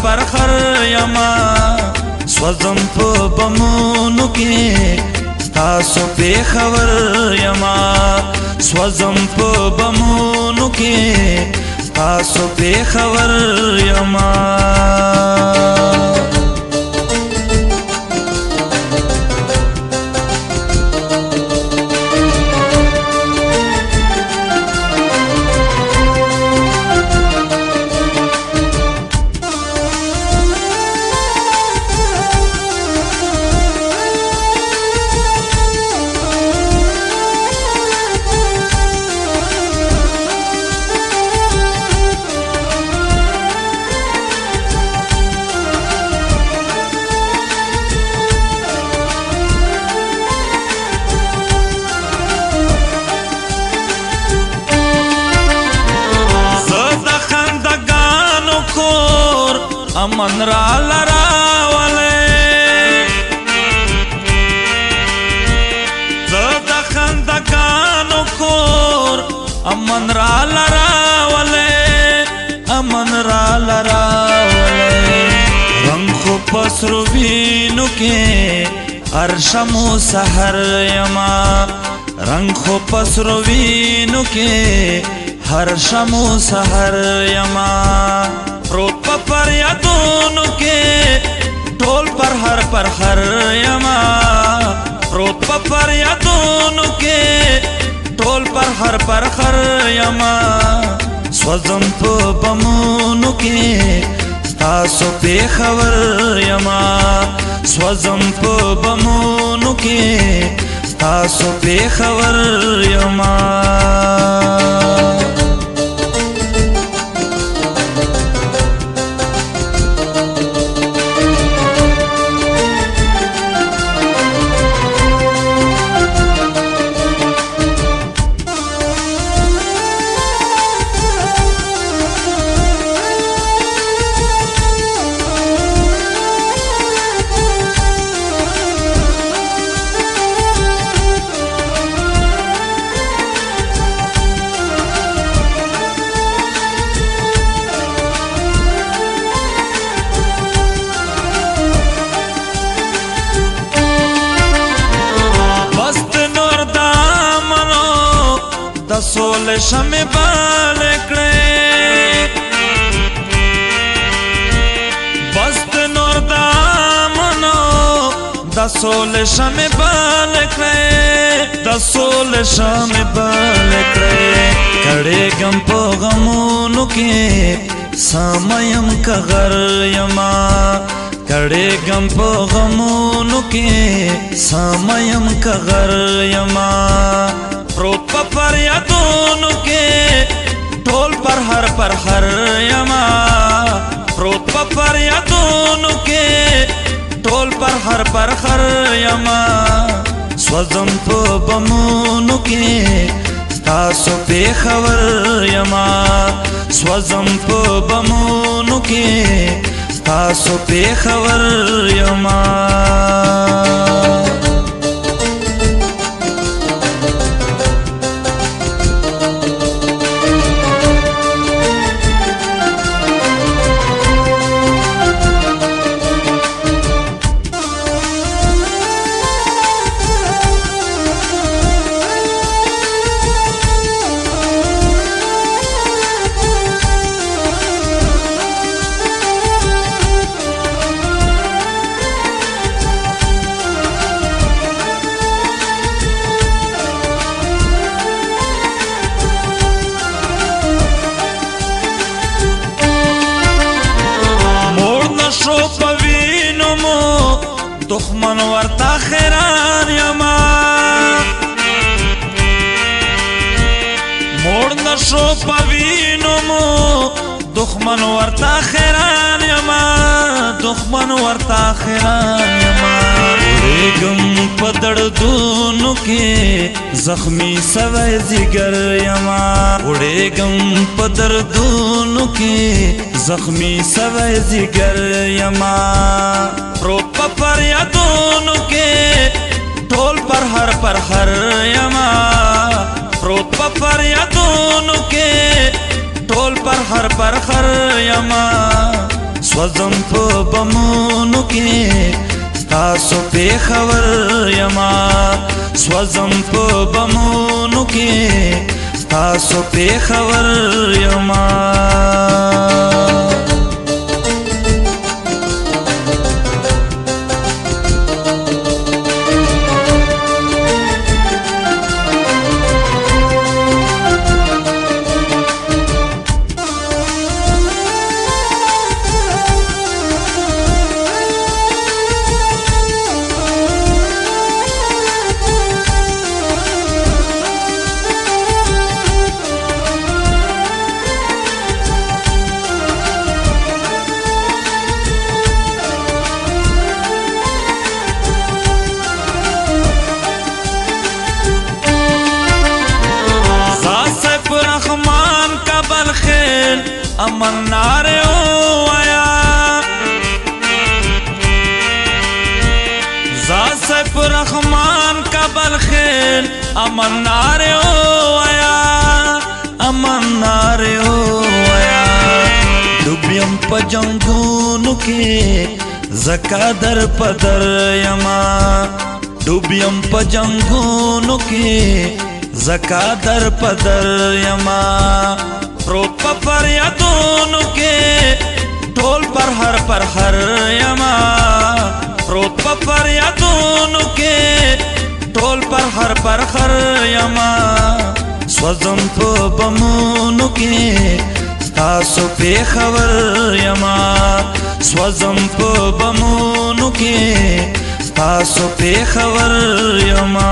پر خر یما سوزم په بمونو کې تاسو په خبر یما سوزم په بمونو کې تاسو په خبر یما امن را لراوله زد خندگانو کور امن را لراوله امن را لراوله رنگ خو پسرو وینو کې ارشمو سحر یما رنگ خو پسرو وینو کې هر شمو سحر یما پروت پر یادونو کې ټول پر هر یما پروت پر یادونو کې ټول پر هر یما سوزم په بمونو کې تاسو په خبر یما سوزم په بمونو کې تاسو په خبر یما سول شم بال کړې بست نور دامنو د سول شم بال کړې د سول شم بال کړې کړې غم په غمونو کې سمیم کغر یما کړې غم په غمونو کې سمیم کغر یما پروت پر یادونو کې ټول پر هر یما پروت پر یادونو کې ټول پر هر یما سوزم په بمونو کې تاسو په خبر یما سوزم په بمونو کې تاسو په خبر یما دخمن ورتا خیران یما موڑ نشو پوینو مو دخمن ورتا خیران یما دخمن ورتا خیران یما ریگم پدڑ دونو کے زخمی سوی زگر یما ریگم پدڑ دونو کے زخمی سوی زگر یما پروت پر یادونو کې ټول پر هر یما پروت پر یادونو کې ټول پر هر یما سوزم په بمونو کې ستاسو پیښور یما سوزم په بمونو کې ستاسو پیښور یما امن ناره وایا زاد سیف رحمان کابل خیل امن ناره وایا امن ناره وایا ډوبیم په جنگونو کې زکا در پدر یما ډوبیم په جنگونو کې زکا در پدر یما پروت پا فریادونو کے ٹول پر ہر یما پروت پا فریادونو کے ٹول پر ہر یما سوزم پا بمونو کے ستاسو پیښور یما سوزم پا بمونو کے ستاسو پیښور یما